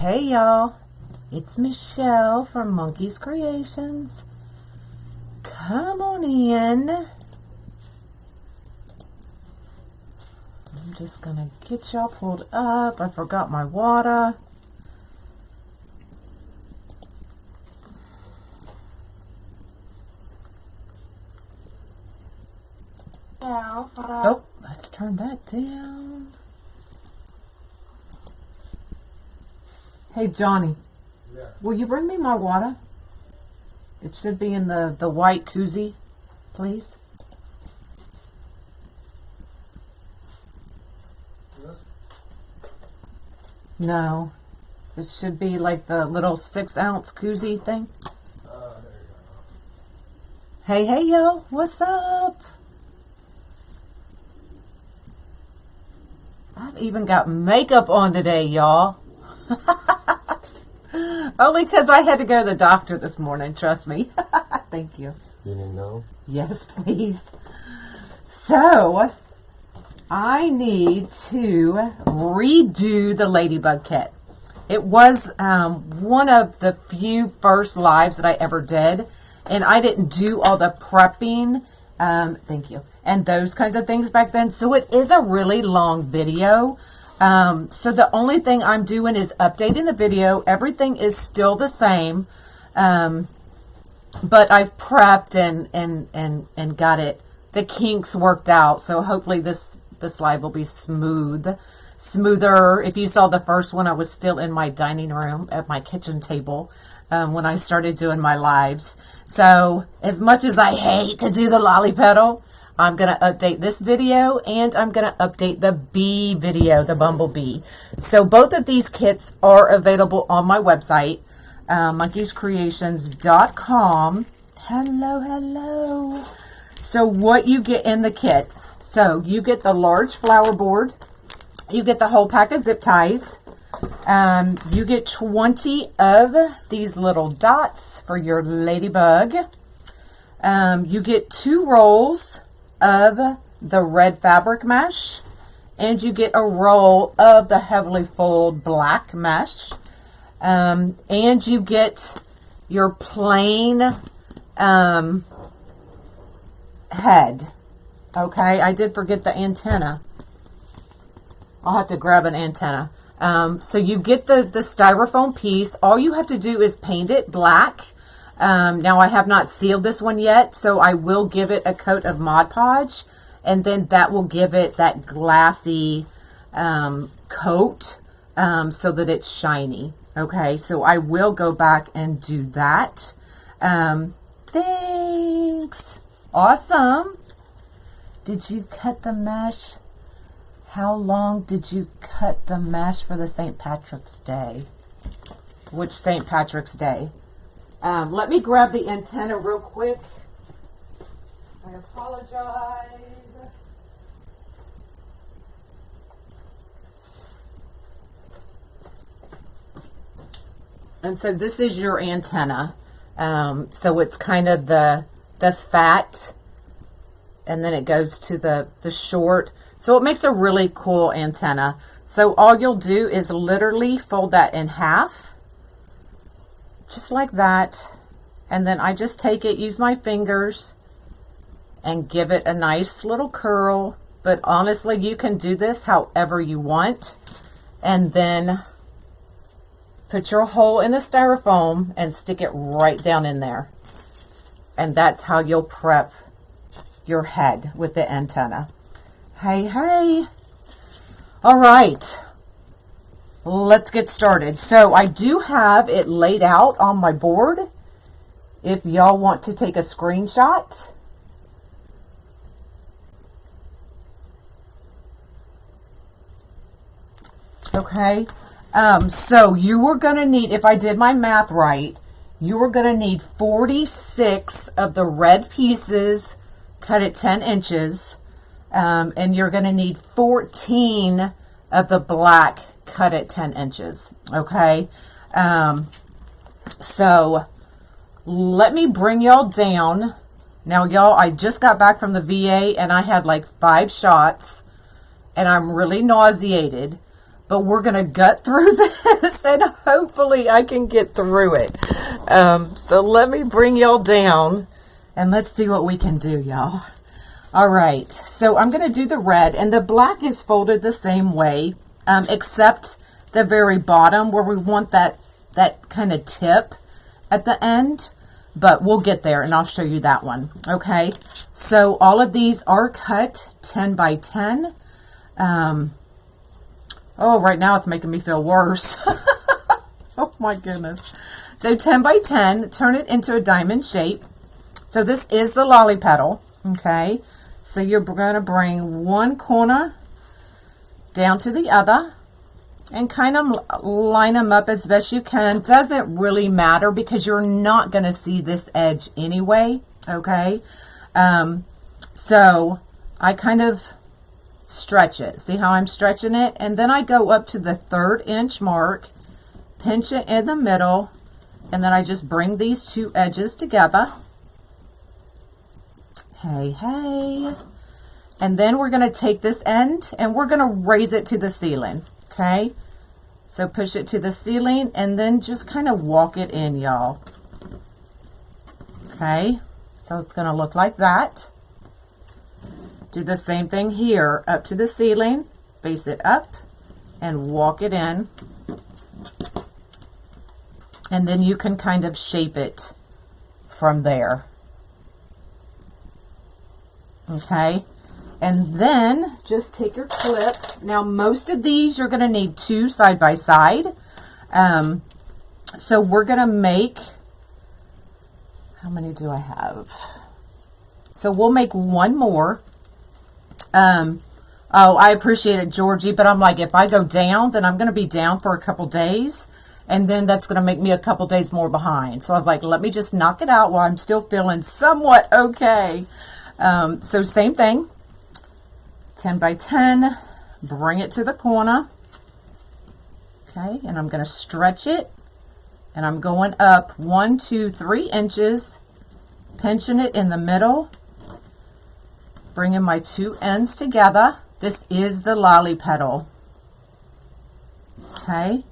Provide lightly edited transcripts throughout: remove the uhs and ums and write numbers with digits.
Hey y'all, it's Michelle from Monkey's Creations. Come on in. I'm just gonna get y'all pulled up. I forgot my water. Oh, let's turn that down. Hey Johnny, Yeah. will you bring me my water? It should be in the white koozie, please. Yes. No, it should be like the little 6-ounce koozie thing. There you go. Hey yo, what's up? I've even got makeup on today, y'all. Only because I had to go to the doctor this morning, trust me. Thank you. You didn't know? Yes, please. So, I need to redo the Ladybug kit. It was one of the few first lives that I ever did, and I didn't do all the prepping, thank you, and those kinds of things back then, so it is a really long video. So the only thing I'm doing is updating the video. Everything is still the same, but I've prepped and got it, the kinks worked out. So hopefully this live will be smoother. If you saw the first one, I was still in my dining room at my kitchen table when I started doing my lives. So as much as I hate to do the lolly petal, I'm going to update this video, and I'm going to update the bee video, the bumblebee. So both of these kits are available on my website, monkeyscreations.com. Hello. So what you get in the kit. So you get the large flower board. You get the whole pack of zip ties. You get 20 of these little dots for your ladybug. You get 2 rolls of the red fabric mesh, and you get a roll of the heavily fold black mesh, and you get your plain head. Okay, I did forget the antenna. I'll have to grab an antenna. So you get the styrofoam piece. All you have to do is paint it black. Now I have not sealed this one yet, so I will give it a coat of Mod Podge, and then that will give it that glassy coat so that it's shiny. Okay, so I will go back and do that. Thanks. Awesome. Did you cut the mesh? How long did you cut the mesh for the St. Patrick's Day? Which St. Patrick's Day? Let me grab the antenna real quick. I apologize. And so this is your antenna. So it's kind of the fat, and then it goes to the short. So it makes a really cool antenna. So all you'll do is literally fold that in half. Just like that, and then I just take it, use my fingers, and give it a nice little curl. But honestly, you can do this however you want, and then put your hole in the styrofoam and stick it right down in there. And that's how you'll prep your head with the antenna. Hey. All right. Let's get started. So I do have it laid out on my board if y'all want to take a screenshot. Okay. So you were going to need, if I did my math right, you were going to need 46 of the red pieces cut at 10 inches. And you're going to need 14 of the black cut at 10 inches. Okay. So let me bring y'all down. Now, y'all, I just got back from the VA and I had like 5 shots and I'm really nauseated. but we're going to gut through this and hopefully I can get through it. So let me bring y'all down and let's see what we can do, y'all. All right, so I'm going to do the red, and the black is folded the same way, except the very bottom where we want that kind of tip at the end, but we'll get there and I'll show you that one. Okay, so all of these are cut 10 by 10. Oh, right now it's making me feel worse. Oh my goodness. So 10 by 10, turn it into a diamond shape. So this is the lolly petal. Okay, so you're going to bring one corner down to the other and kind of line them up as best you can. Doesn't really matter because you're not going to see this edge anyway. Okay, so I kind of stretch it. See how I'm stretching it? And then I go up to the 3rd inch mark, pinch it in the middle, and then I just bring these two edges together. Hey, hey. And then we're going to take this end and we're going to raise it to the ceiling. Okay. So push it to the ceiling and then just kind of walk it in, y'all. Okay. So it's going to look like that. Do the same thing here, up to the ceiling, face it up and walk it in. And then you can kind of shape it from there. Okay, and then just take your clip. Now most of these you're going to need 2 side by side. So we're going to make, how many do I have? So we'll make one more. Oh, I appreciate it, Georgie, but I'm like, if I go down, then I'm going to be down for a couple days, and then that's going to make me a couple days more behind. So I was like, let me just knock it out while I'm still feeling somewhat okay. So same thing, 10 by 10, bring it to the corner. Okay, and I'm going to stretch it, and I'm going up 1, 2, 3 inches, pinching it in the middle, bringing my 2 ends together. This is the lolly petal. Okay,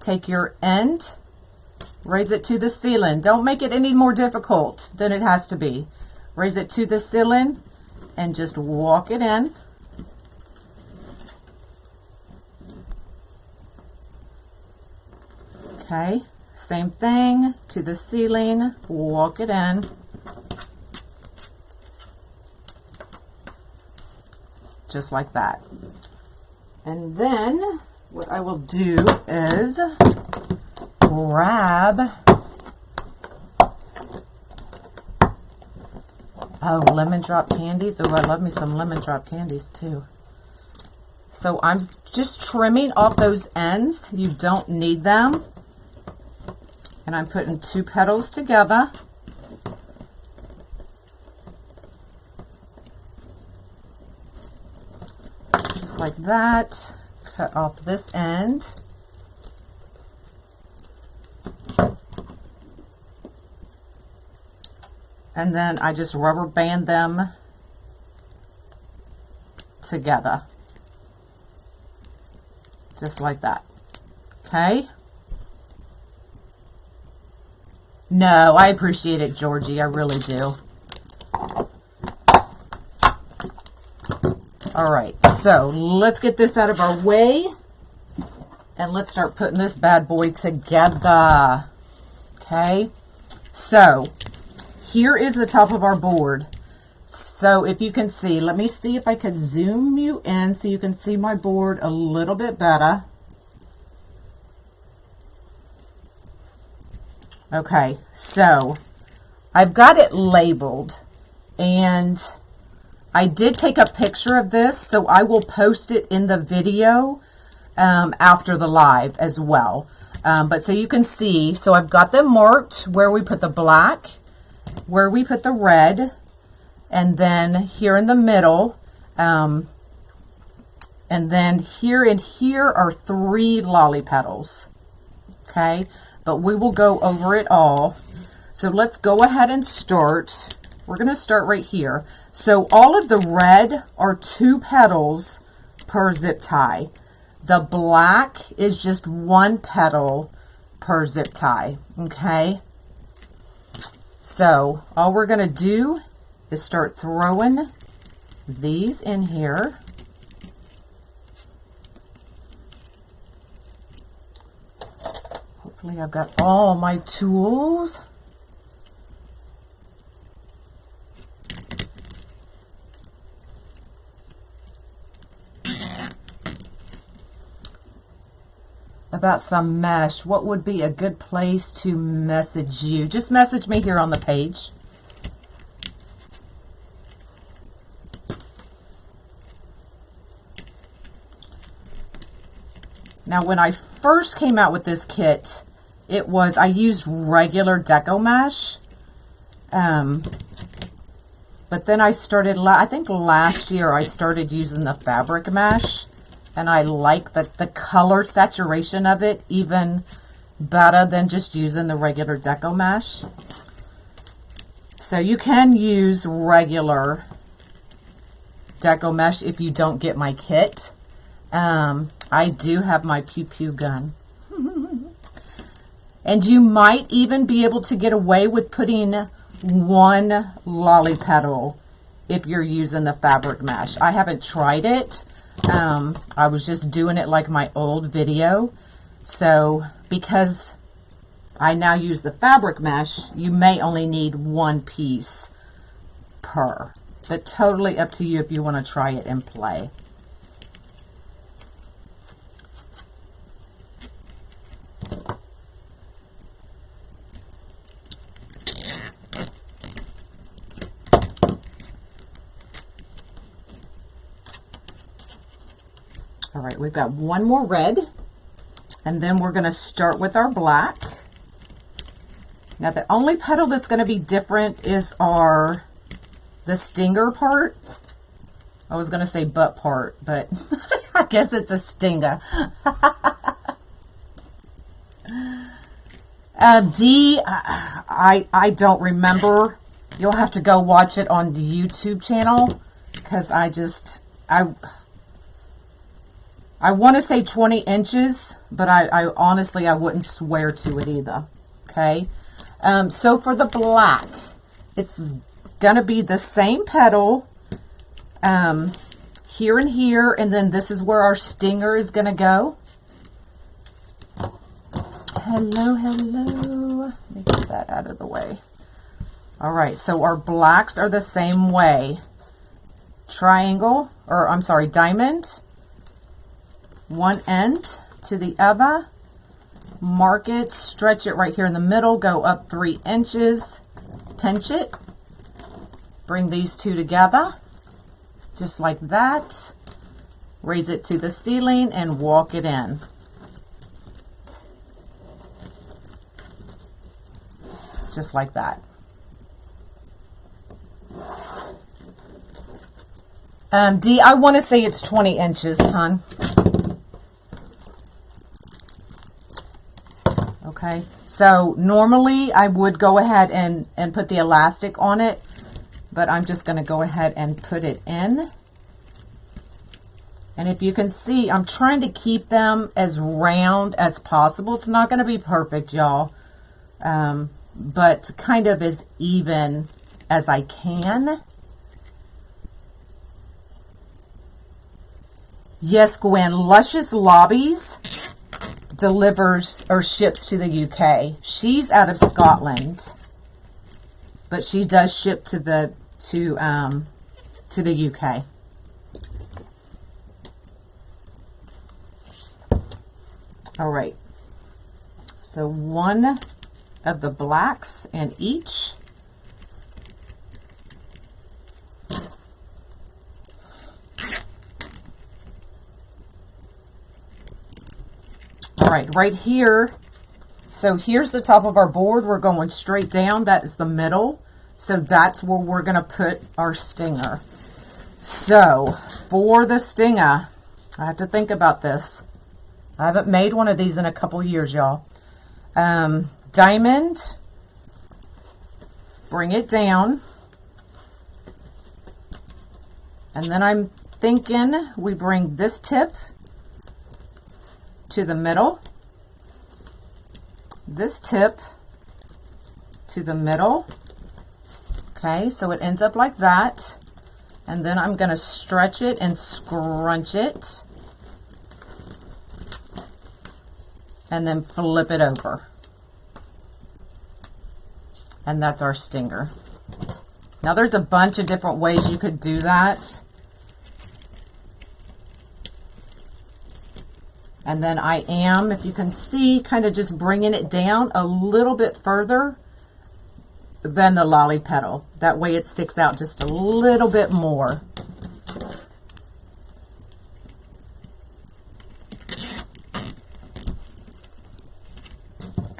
take your end, raise it to the ceiling. Don't make it any more difficult than it has to be. Raise it to the ceiling and just walk it in. Okay, same thing, to the ceiling, walk it in. Just like that. And then what I will do is grab, oh, lemon drop candies. Oh, I love me some lemon drop candies too. So I'm just trimming off those ends. You don't need them. And I'm putting 2 petals together. Just like that. Cut off this end. And then I just rubber band them together. Just like that. Okay? No, I appreciate it, Georgie. I really do. All right, so let's get this out of our way. And let's start putting this bad boy together. Okay? So, here is the top of our board. So if you can see, let me see if I could zoom you in so you can see my board a little bit better. Okay, so I've got it labeled, and I did take a picture of this, so I will post it in the video after the live as well. But so you can see, so I've got them marked where we put the black, where we put the red, and then here in the middle, and then here and here are 3 lolly petals. Okay, but we will go over it all. So let's go ahead and start. We're going to start right here. So all of the red are 2 petals per zip tie. the black is just one petal per zip tie, okay? So all we're going to do is start throwing these in here. Hopefully I've got all my tools. About some mesh, what would be a good place to message you? Just message me here on the page. Now, when I first came out with this kit, I used regular decomesh. But then I started, I think last year I started using the fabric mesh. And I like the color saturation of it even better than just using the regular decomesh. So you can use regular decomesh if you don't get my kit. I do have my pew pew gun. And you might even be able to get away with putting one lolly petal if you're using the fabric mesh. I haven't tried it. I was just doing it like my old video. So because I now use the fabric mesh, you may only need one piece per. But totally up to you if you want to try it and play. All right, we've got one more red, and then we're going to start with our black. Now, the only petal that's going to be different is the stinger part. I was going to say butt part, but I guess it's a stinger. D, I don't remember. You'll have to go watch it on the YouTube channel, because I want to say 20 inches, but I honestly, I wouldn't swear to it either, okay? So for the black, it's going to be the same petal here and here, and then this is where our stinger is going to go. Hello, hello. Let me get that out of the way. All right, so our blacks are the same way. Triangle, or I'm sorry, diamond. One end to the other, mark it, stretch it right here in the middle, go up 3 inches, pinch it, bring these two together, just like that, raise it to the ceiling and walk it in. Just like that. D, I want to say it's 20 inches, hon. Okay, so normally I would go ahead and put the elastic on it, but I'm just going to go ahead and put it in. And if you can see, I'm trying to keep them as round as possible. It's not going to be perfect, y'all, but kind of as even as I can. Yes, Gwen, Luscious Lobbies delivers or ships to the UK. She's out of Scotland, but she does ship to the UK. All right. So one of the blacks in each. All right, right here. So here's the top of our board. We're going straight down. That is the middle. So that's where we're going to put our stinger. So for the stinger, I have to think about this. I haven't made one of these in a couple years, y'all. Diamond, bring it down. And then I'm thinking we bring this tip to the middle, this tip to the middle. Okay, so it ends up like that. And then I'm going to stretch it and scrunch it. And then flip it over. And that's our stinger. Now there's a bunch of different ways you could do that. And then I am, if you can see, kind of just bringing it down a little bit further than the lolly petal. That way it sticks out just a little bit more.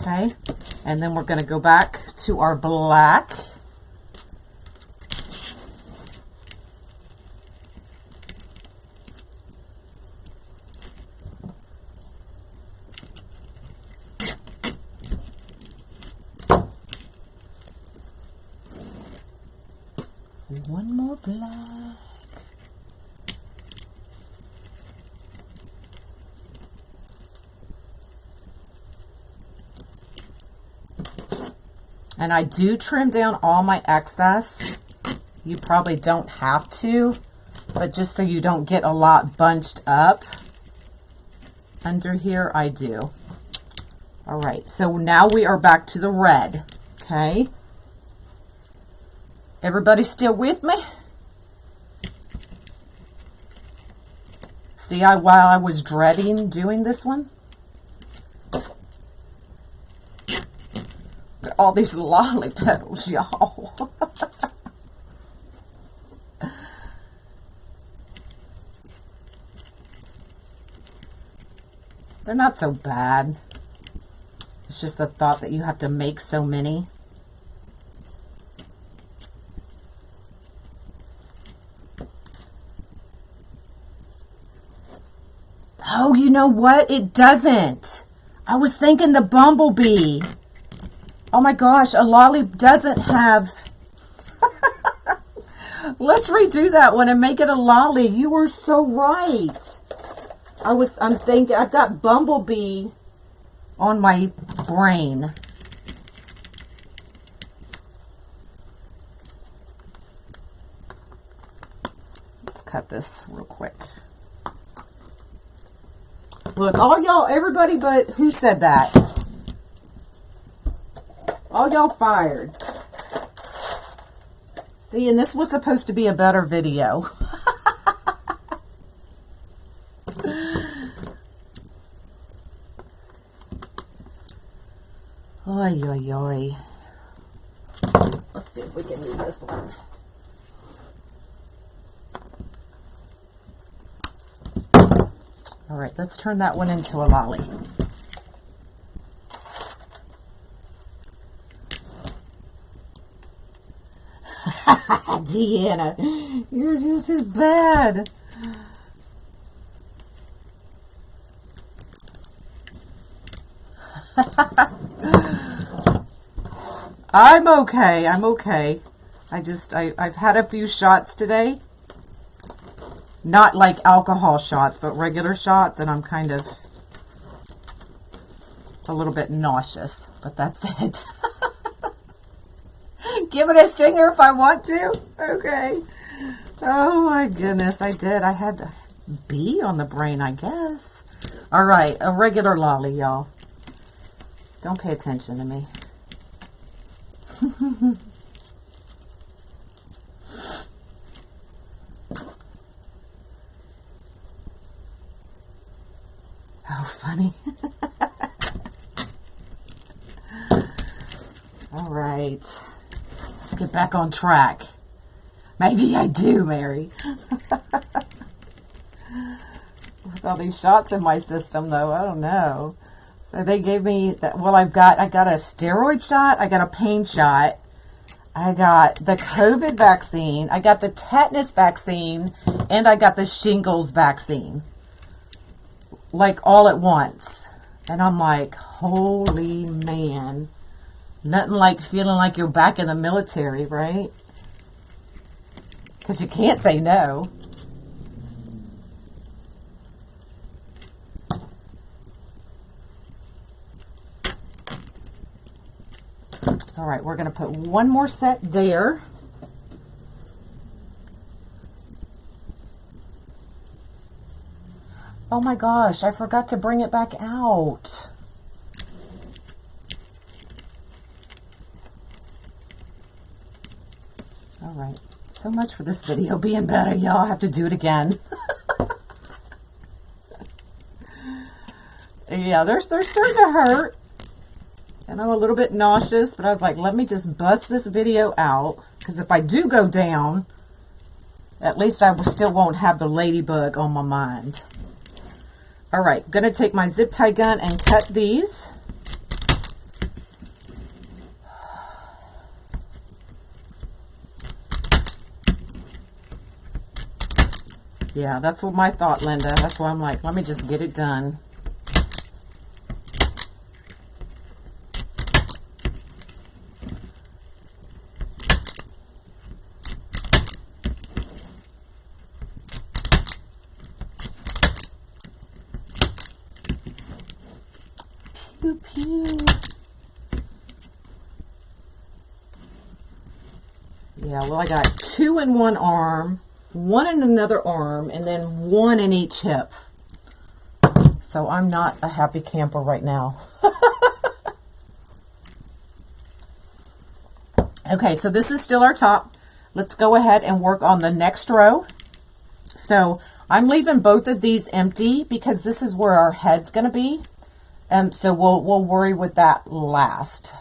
Okay, and then we're going to go back to our black. One more black. And I do trim down all my excess. You probably don't have to, but just so you don't get a lot bunched up under here, I do. All right, so now we are back to the red, okay? Everybody still with me? See, while I was dreading doing this one, all these lolly petals, y'all. They're not so bad. It's just the thought that you have to make so many. Oh, you know what? It doesn't. I was thinking the bumblebee. Oh my gosh, a lolly doesn't have... Let's redo that one and make it a lolly. You were so right. I'm thinking, I've got bumblebee on my brain. Let's cut this real quick. Look, all y'all, everybody but who said that? All y'all fired. See, and this was supposed to be a better video. Oy, oy, oy. Let's see if we can do this one. All right, let's turn that one into a lolly. Deanna, you're just as bad. I'm okay. I'm okay. I've had a few shots today. Not like alcohol shots, but regular shots, and I'm kind of a little bit nauseous, but that's it. Give it a stinger if I want to. Okay. Oh my goodness, I did. I had a bee on the brain, I guess. All right, a regular lolly, y'all. Don't pay attention to me. Oh, funny. All right. Let's get back on track. Maybe I do, Mary. With all these shots in my system, though, I don't know. So they gave me that. Well, I got a steroid shot. I got a pain shot. I got the COVID vaccine. I got the tetanus vaccine, and I got the shingles vaccine. Like all at once. And I'm like, holy man. Nothing like feeling like you're back in the military, right? Because you can't say no. All right, we're going to put one more set there. Oh my gosh, I forgot to bring it back out. All right, so much for this video being better, y'all. I have to do it again. Yeah, they're starting to hurt. And I'm a little bit nauseous, but I was like, let me just bust this video out. Because if I do go down, at least I still won't have the ladybug on my mind. All right, going to take my zip tie gun and cut these. Yeah, that's what my thought, Linda. That's why I'm like, let me just get it done. Pew, pew. Yeah, well, I got 2 in one arm, 1 in another arm, and then 1 in each hip. So I'm not a happy camper right now. Okay, so this is still our top. Let's go ahead and work on the next row. So I'm leaving both of these empty because this is where our head's going to be. So we'll worry with that last.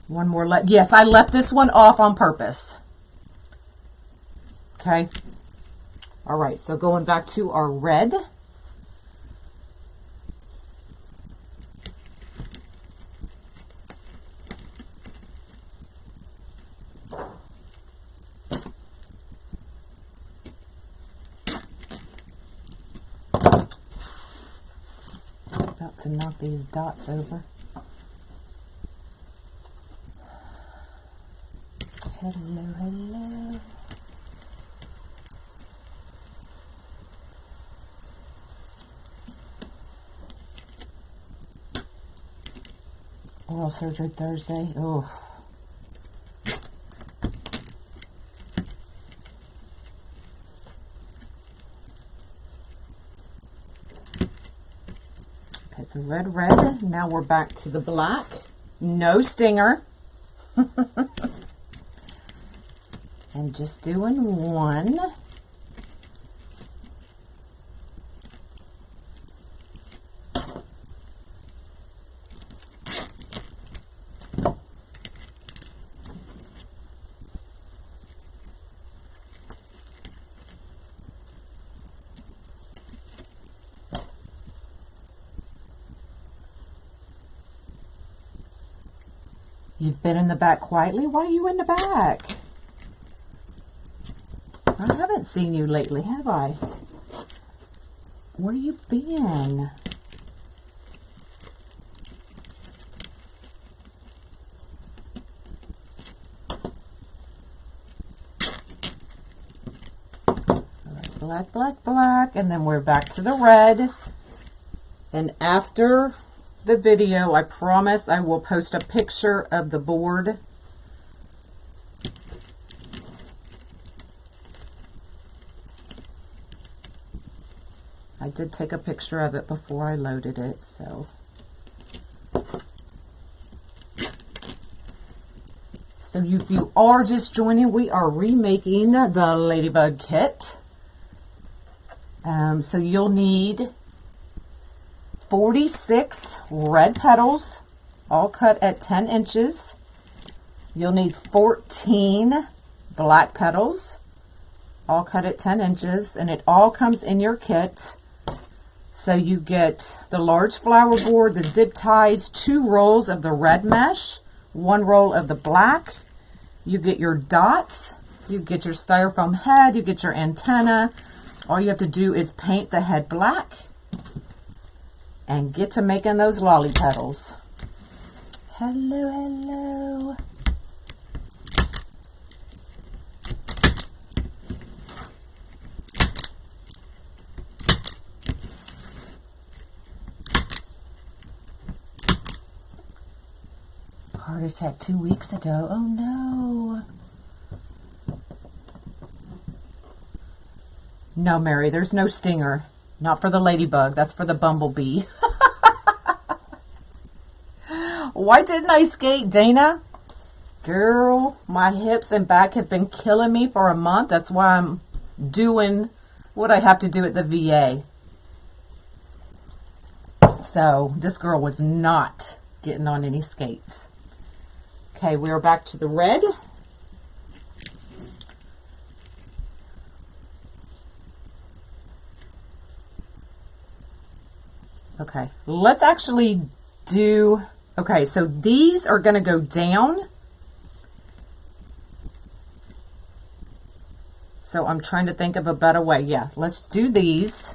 One more left. Yes, I left this one off on purpose. Okay. All right, so going back to our red. About to knock these dots over. Hello, hello. Oral surgery Thursday. Oh. Okay, so red, red. Now we're back to the black. No stinger. And just doing one. You've been in the back quietly? Why are you in the back? I haven't seen you lately, have I? Where you been? All right, black, black, black, and then we're back to the red. And after the video, I promise I will post a picture of the board. I did take a picture of it before I loaded it, so. So if you are just joining, we are remaking the Ladybug kit. So you'll need 46 red petals, all cut at 10 inches. You'll need 14 black petals, all cut at 10 inches, and it all comes in your kit. So you get the large flower board, the zip ties, 2 rolls of the red mesh, 1 roll of the black. You get your dots, you get your styrofoam head, you get your antenna. All you have to do is paint the head black and get to making those lolly petals. Hello, hello. Heart attack 2 weeks ago. Oh no. No, Mary, there's no stinger. Not for the ladybug. That's for the bumblebee. Why didn't I skate, Dana? Girl, my hips and back have been killing me for a month. That's why I'm doing what I have to do at the VA. So this girl was not getting on any skates. Okay, we're back to the red. Okay, let's actually do, okay, so these are going to go down. So I'm trying to think of a better way. Yeah, let's do these.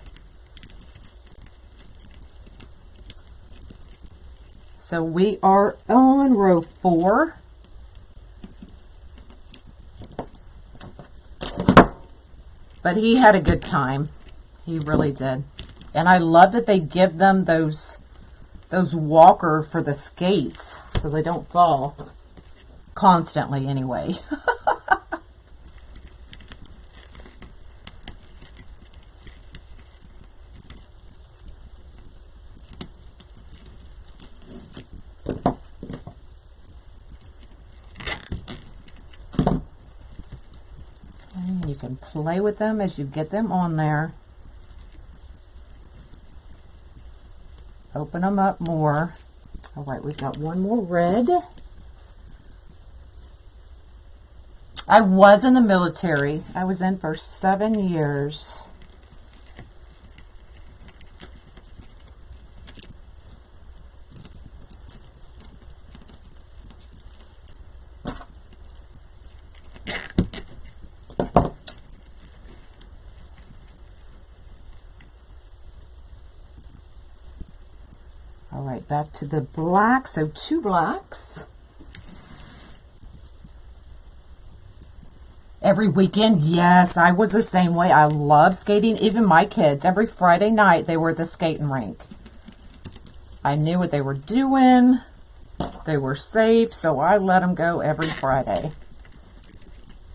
So we are on row 4. But he had a good time. He really did. And I love that they give them those walker for the skates so they don't fall constantly anyway. And you can play with them as you get them on there. Open them up more. All right, we've got one more red. I was in the military. I was in for 7 years. All right, back to the black. So 2 blacks. Every weekend, yes, I was the same way. I love skating. Even my kids, every Friday night, they were at the skating rink. I knew what they were doing. They were safe, so I let them go every Friday.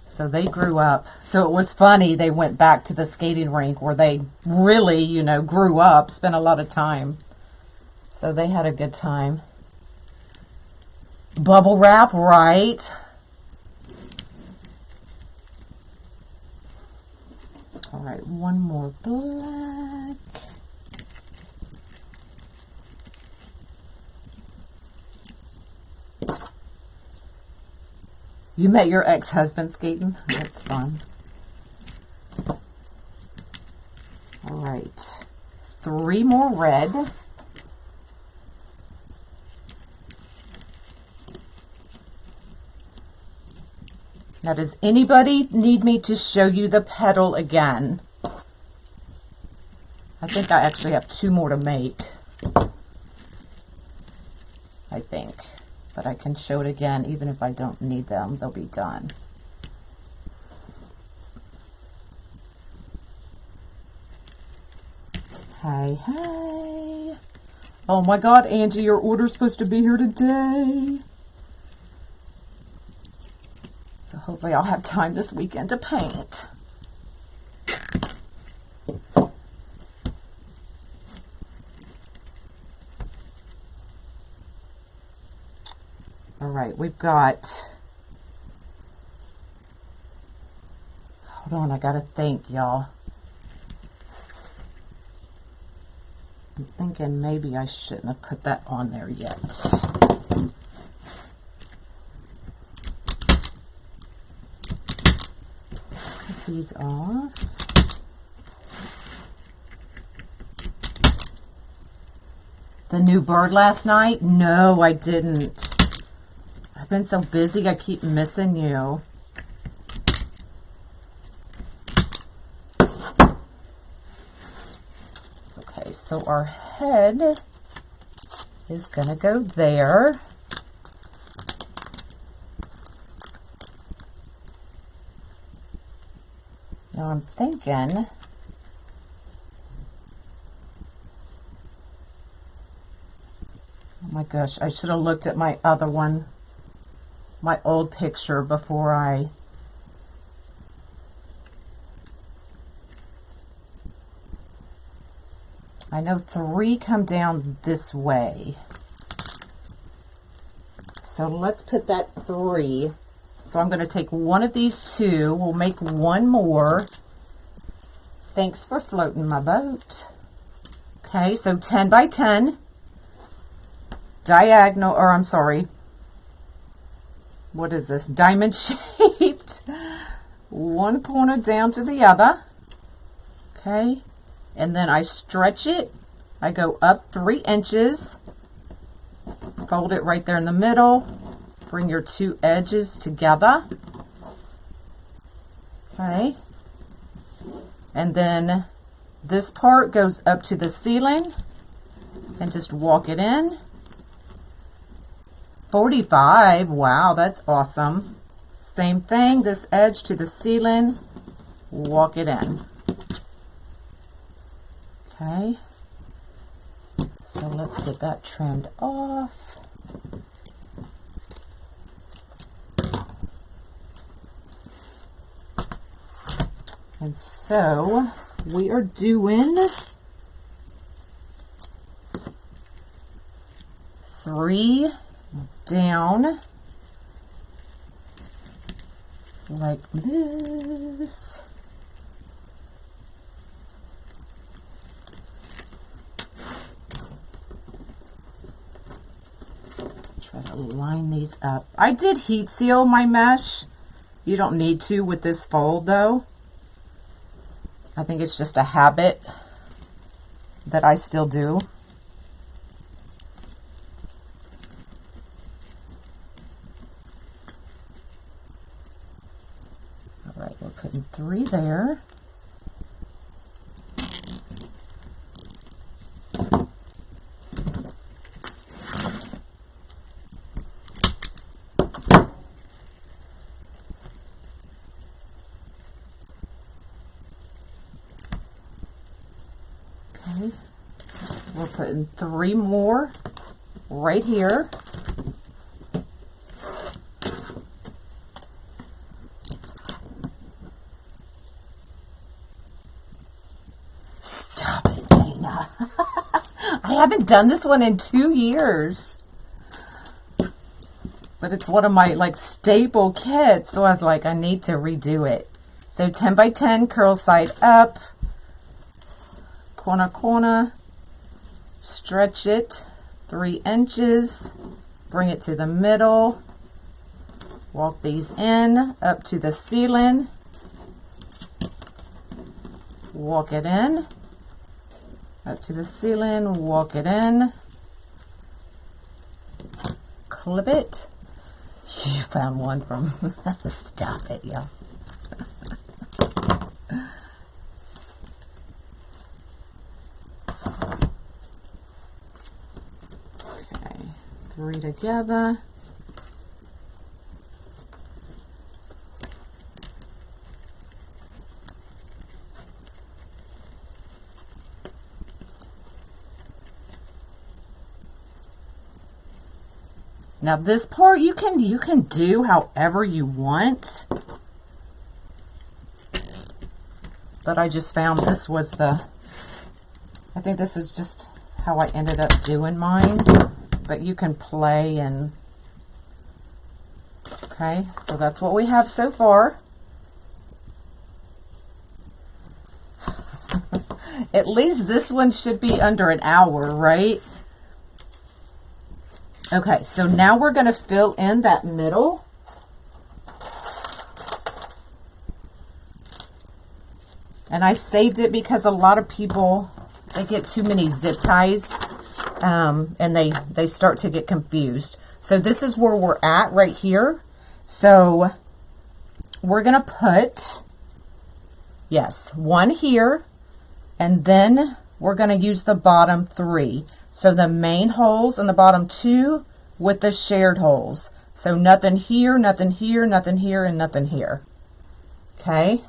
So they grew up. So it was funny. They went back to the skating rink where they really, you know, grew up, spent a lot of time. So they had a good time. Bubble wrap, right? All right, one more black. You met your ex-husband skating? That's fun. All right, 3 more red. Now, does anybody need me to show you the petal again? I think I actually have 2 more to make. I think. But I can show it again, even if I don't need them. They'll be done. Hey, hey. Oh my God, Angie, your order's supposed to be here today. Hopefully I'll have time this weekend to paint. All right, we've got, hold on, I gotta think, y'all. I'm thinking maybe I shouldn't have put that on there yet. These off. The new bird last night? No, I didn't. I've been so busy, I keep missing you. Okay, so our head is gonna go there. Now I'm thinking, oh my gosh, I should have looked at my other one. my old picture before I know 3 come down this way. So let's put that 3. So I'm going to take one of these 2. We'll make one more. Thanks for floating my boat. Okay, so 10 by 10. Diagonal, or I'm sorry. What is this? Diamond shaped. One corner down to the other. Okay. And then I stretch it. I go up 3 inches. Fold it right there in the middle. Bring your 2 edges together. Okay. And then this part goes up to the ceiling. And just walk it in. 45. Wow, that's awesome. Same thing. This edge to the ceiling. Walk it in. Okay, so let's get that trimmed off. And so we are doing 3 down like this. Try to line these up. I did heat seal my mesh. You don't need to with this fold though. I think it's just a habit that I still do. All right, we're putting 3 there. Okay, we're putting 3 more right here. Stop it, Dana. I haven't done this one in 2 years. But it's one of my like staple kits, so I was like, I need to redo it. So 10 by 10, curl side up. Corner, corner, stretch it 3 inches, bring it to the middle, walk these in up to the ceiling, walk it in, up to the ceiling, walk it in, clip it. You found one from, stop it, y'all. Okay, 3 together. Now this part you can do however you want, but I just found this was I think this is just how I ended up doing mine, but you can play and, okay, so that's what we have so far. At least this one should be under an hour, right? Okay, so now we're going to fill in that middle. And I saved it because a lot of people, they get too many zip ties and they start to get confused. So this is where we're at right here. So we're going to put, yes, 1 here, and then we're going to use the bottom 3. So the main holes and the bottom 2 with the shared holes. So nothing here, nothing here, nothing here, and nothing here. Okay.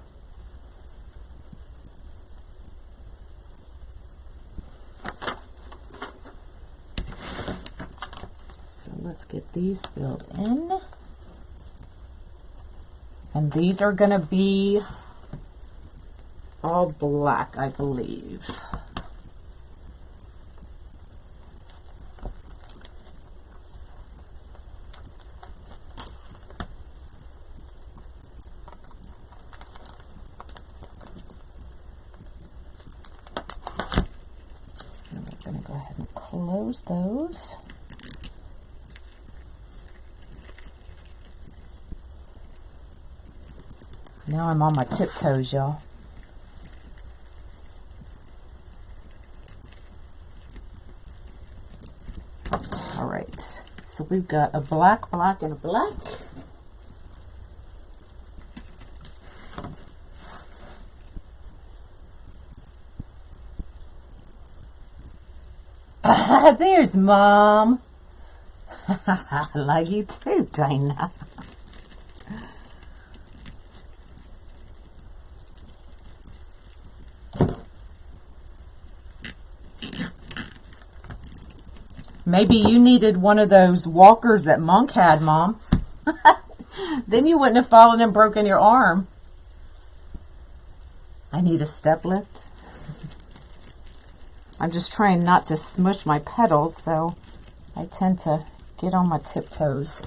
So let's get these filled in. And these are going to be all black, I believe. And we're going to go ahead and close those. Now I'm on my tiptoes, y'all. All right, so we've got a black, black, and a black. There's Mom. I like you too, Dana. Maybe you needed one of those walkers that Monk had, Mom. Then you wouldn't have fallen and broken your arm. I need a step lift. I'm just trying not to smush my petals, so I tend to get on my tiptoes.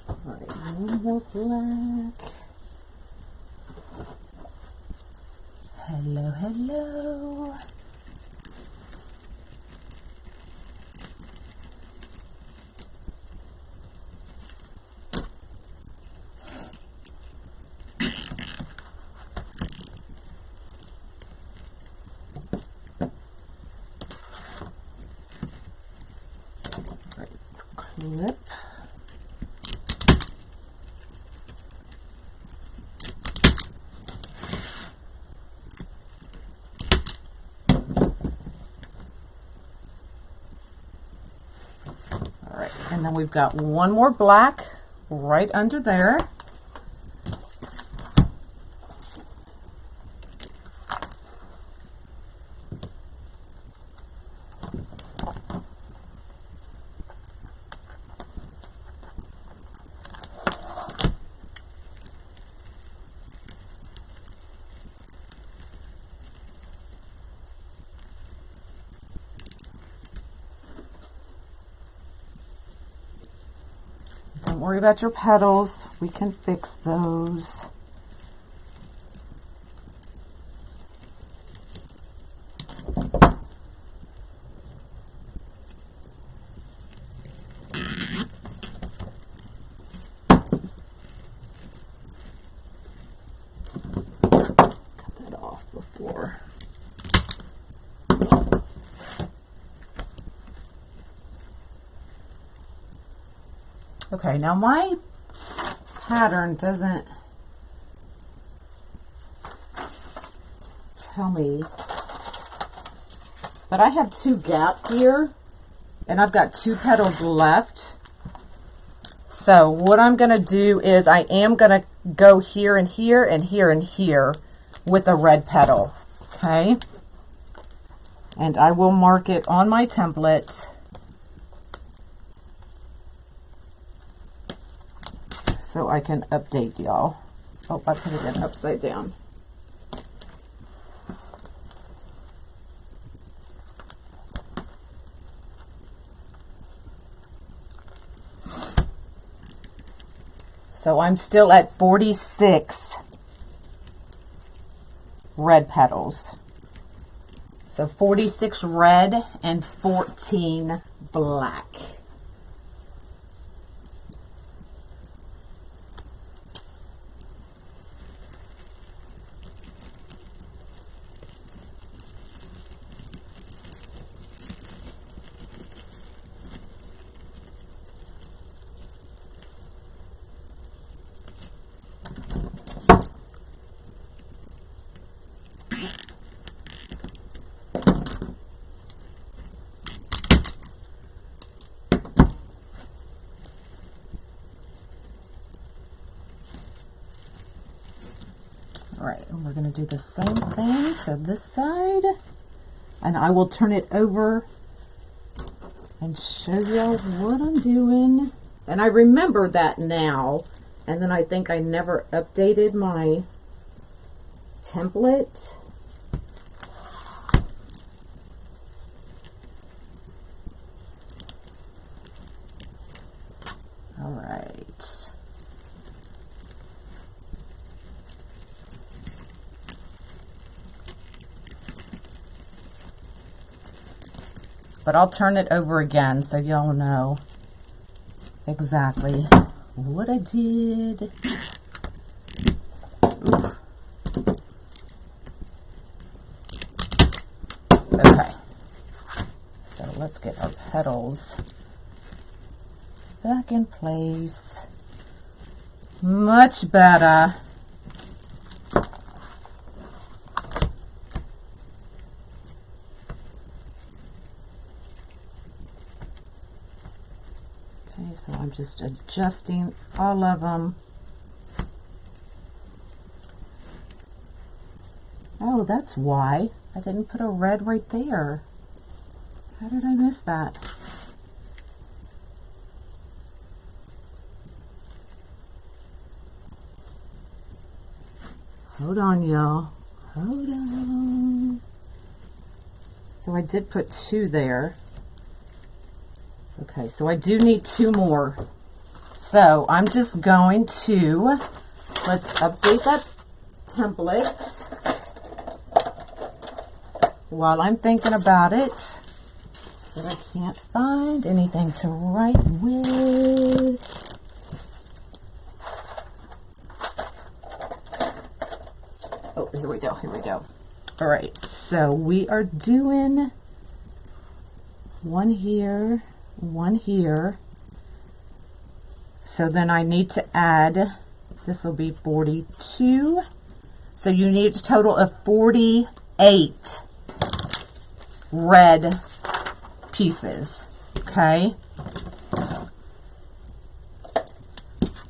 All right, one more black. Hello, hello. Let's clip. And then we've got one more black right under there. Don't worry about your petals. We can fix those. Cut that off before. Okay, now my pattern doesn't tell me, but I have 2 gaps here, and I've got 2 petals left. So what I'm going to do is I am going to go here and here and here and here with a red petal, okay? And I will mark it on my template. So I can update y'all. Oh, I put it in upside down. So I'm still at 46 red petals. So 46 red and 14 black. All right, and we're going to do the same thing to this side. and I will turn it over and show y'all what I'm doing. And I remember that now, and then I think I never updated my template. All right. But I'll turn it over again so y'all know exactly what I did. Ooh. Okay. So let's get our petals back in place. Much better. Okay, so I'm just adjusting all of them. Oh, that's why I didn't put a red right there. How did I miss that? Hold on, y'all. Hold on. So I did put 2 there. Okay, so I do need 2 more. So I'm just going to, let's update that template while I'm thinking about it. But I can't find anything to write with. Oh, here we go, here we go. All right, so we are doing 1 here, 1 here. So then I need to add, this will be 42. So you need a total of 48 red pieces, okay?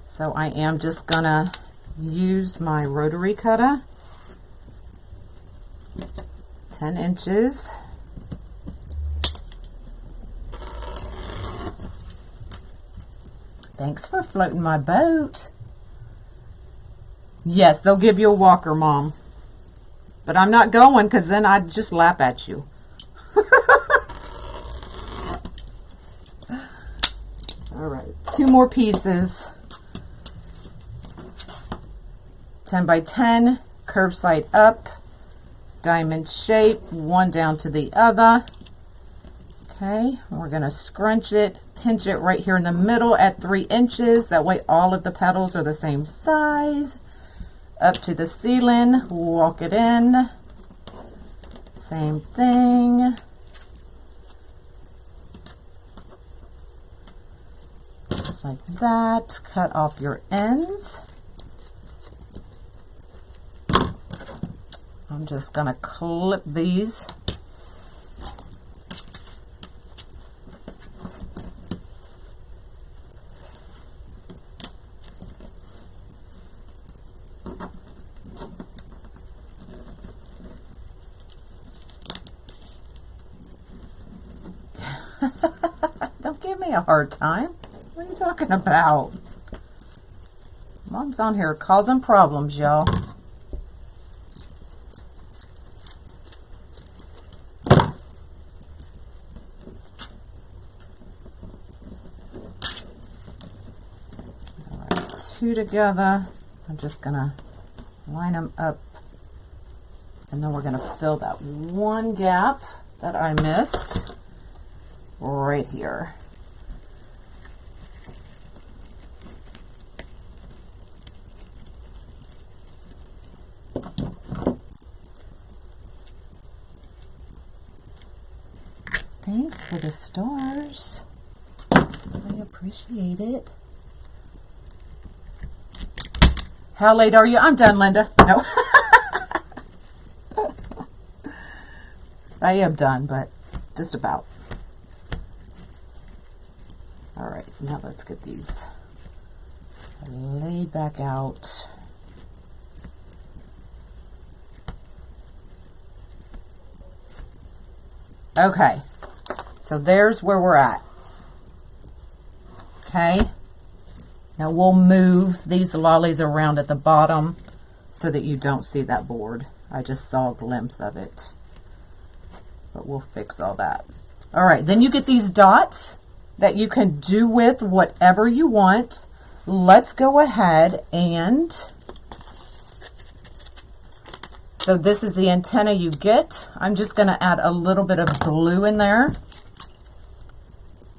So I am just gonna use my rotary cutter, 10 inches. Thanks for floating my boat. Yes, they'll give you a walker, Mom. But I'm not going because then I'd just laugh at you. All right, 2 more pieces. 10 by 10, curve side up, diamond shape, 1 down to the other. Okay, we're gonna scrunch it, pinch it right here in the middle at 3 inches. That way all of the petals are the same size. Up to the ceiling, walk it in. Same thing. Just like that. Cut off your ends. I'm just gonna clip these. Don't give me a hard time. What are you talking about? Mom's on here causing problems, y'all. Alright, 2 together. I'm just gonna line them up, and then we're gonna fill that 1 gap that I missed right here. Thanks for the stars. I appreciate it. How late are you? I'm done, Linda. No. I am done, but just about. All right, now let's get these laid back out. Okay, so there's where we're at. Okay, now we'll move these lollies around at the bottom so that you don't see that board. I just saw a glimpse of it, but we'll fix all that. All right, then you get these dots that you can do with whatever you want. Let's go ahead and, so this is the antenna you get. I'm just going to add a little bit of glue in there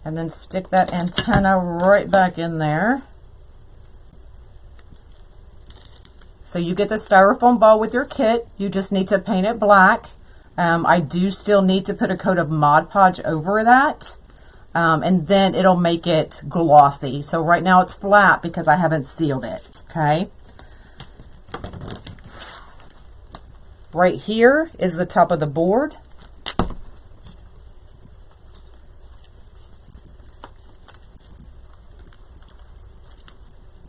and then stick that antenna right back in there. So you get the styrofoam ball with your kit. You just need to paint it black. I do still need to put a coat of Mod Podge over that. And then it'll make it glossy. So right now it's flat because I haven't sealed it, okay? Right here is the top of the board.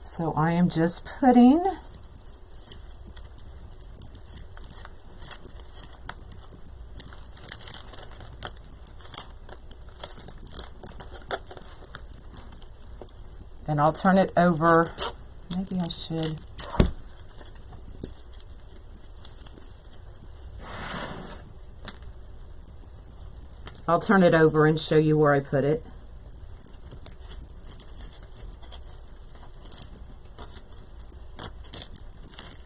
So I am just putting and I'll turn it over. Maybe I should. I'll turn it over and show you where I put it.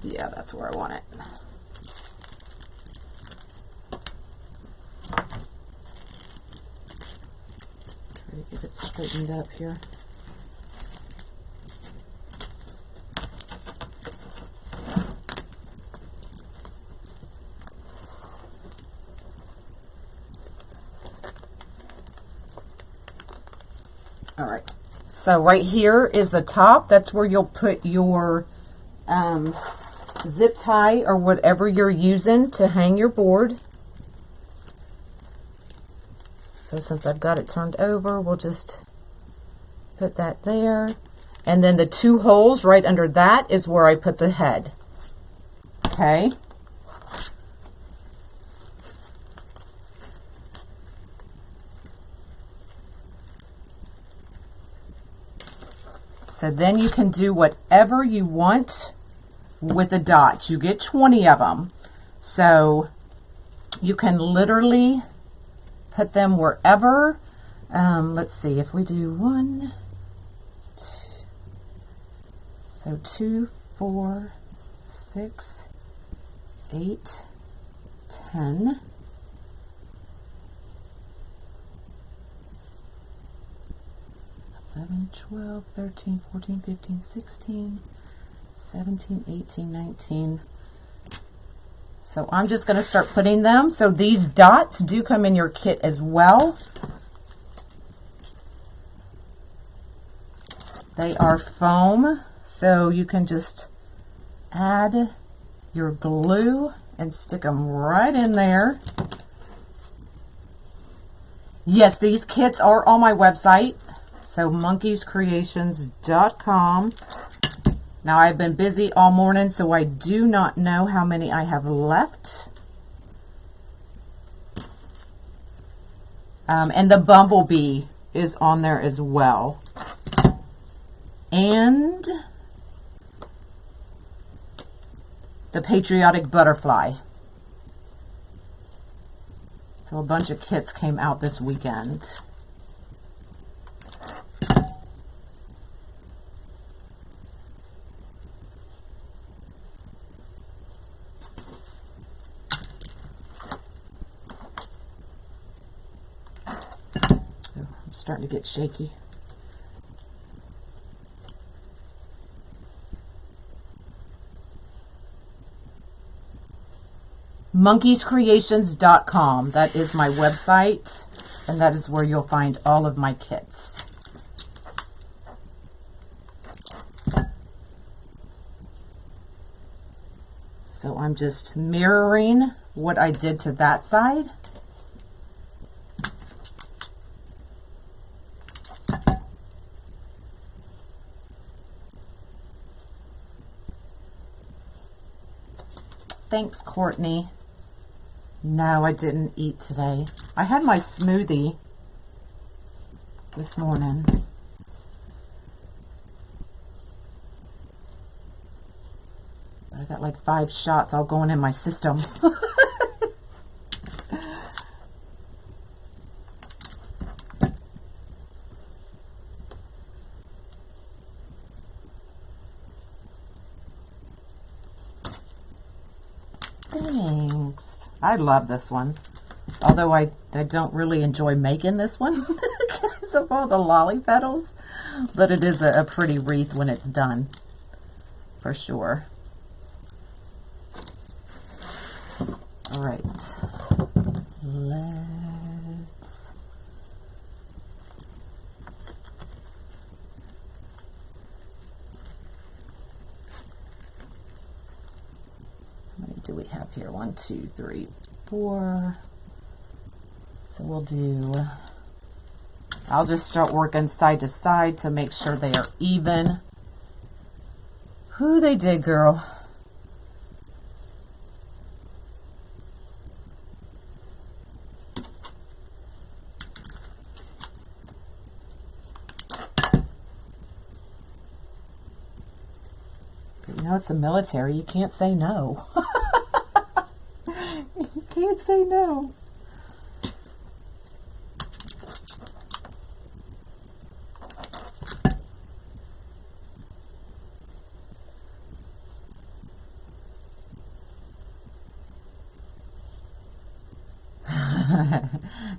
Yeah, that's where I want it. Try to get it straightened up here. All right, so right here is the top. That's where you'll put your zip tie or whatever you're using to hang your board. So since I've got it turned over, we'll just put that there. And then the two holes right under that is where I put the head. Okay. So then you can do whatever you want with the dots. You get 20 of them. So you can literally put them wherever. Let's see, if we do 1, 2, so 2, 4, 6, 8, 10. 11, 12, 13, 14, 15, 16, 17, 18, 19. So I'm just going to start putting them. So these dots do come in your kit as well. They are foam, so you can just add your glue and stick them right in there. Yes, these kits are on my website. So monkeyscreations.com. Now I've been busy all morning, so I do not know how many I have left. And the bumblebee is on there as well. And the patriotic butterfly. So a bunch of kits came out this weekend. Starting to get shaky. monkeyscreations.com. That is my website, and that is where you'll find all of my kits. So I'm just mirroring what I did to that side. Thanks, Courtney. No, I didn't eat today. I had my smoothie this morning. I got like 5 shots all going in my system. Thanks. I love this one. Although I don't really enjoy making this one because of all the lolly petals. But it is a pretty wreath when it's done. For sure. All right. How many do we have here? 1, 2, 3, 4. So we'll do, I'll just start working side to side to make sure they are even. Who they did, girl. But you know, it's the military. You can't say no. You can't say no.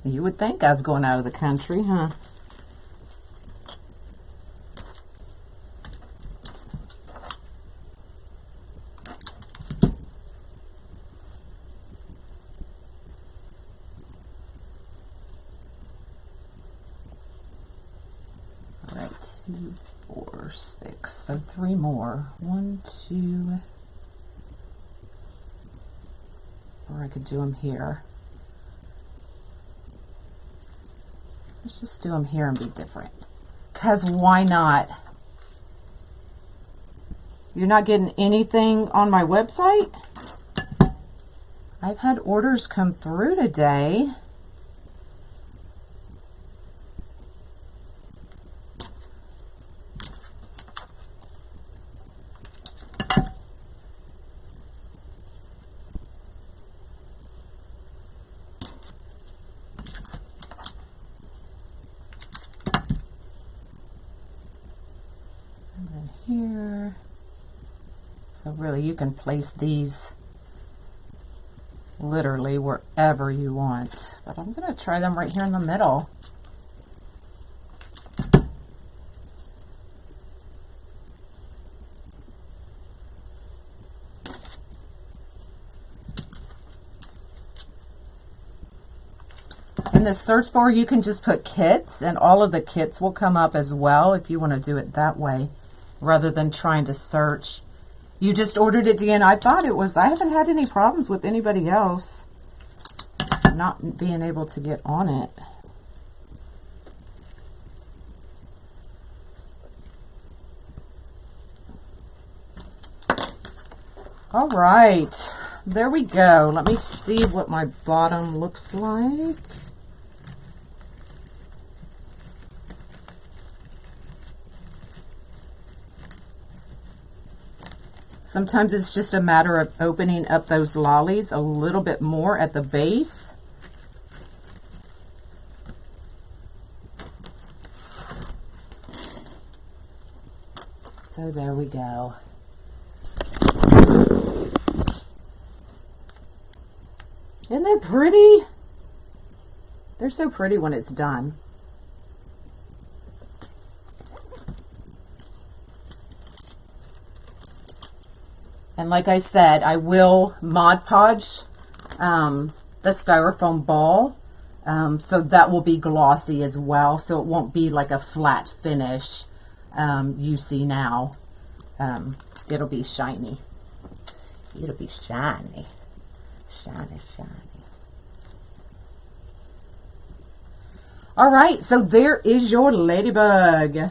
You would think I was going out of the country, huh? All right, 2, 4, 6. So 3 more. 1, 2. Or I could do them here. Let's just do them here and be different. Because why not? You're not getting anything on my website? I've had orders come through today. Here. So really you can place these literally wherever you want. But I'm going to try them right here in the middle. In the search bar you can just put kits and all of the kits will come up as well if you want to do it that way. Rather than trying to search. You just ordered it, Deanna. I thought it was, I haven't had any problems with anybody else not being able to get on it. All right, there we go. Let me see what my bottom looks like. Sometimes it's just a matter of opening up those lollies a little bit more at the base. So there we go. Isn't that pretty? They're so pretty when it's done. And like I said, I will Mod Podge the styrofoam ball. So that will be glossy as well. So it won't be like a flat finish you see now. It'll be shiny. It'll be shiny. Shiny, shiny. All right, so there is your ladybug.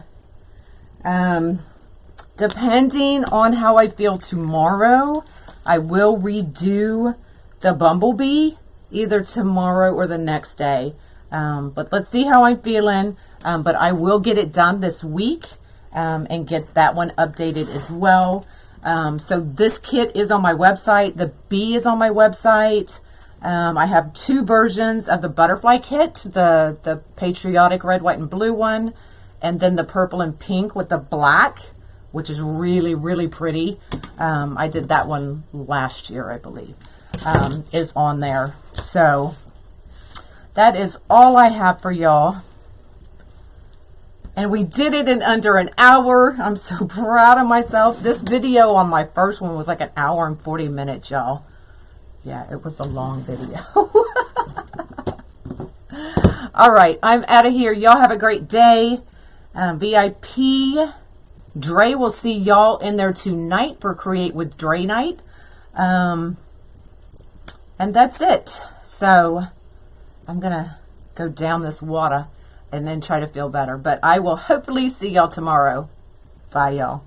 Depending on how I feel tomorrow, I will redo the bumblebee either tomorrow or the next day. But let's see how I'm feeling. But I will get it done this week and get that one updated as well. So this kit is on my website. The bee is on my website. I have 2 versions of the butterfly kit, the patriotic red, white, and blue one, and then the purple and pink with the black, which is really, really pretty. I did that one last year, I believe, is on there. So that is all I have for y'all. And we did it in under an hour. I'm so proud of myself. This video on my first one was like 1 hour and 40 minutes, y'all. Yeah, it was a long video. All right, I'm out of here. Y'all have a great day. VIP Dre will see y'all in there tonight for Create with Dre night. And that's it. So I'm going to go down this water and then try to feel better. But I will hopefully see y'all tomorrow. Bye, y'all.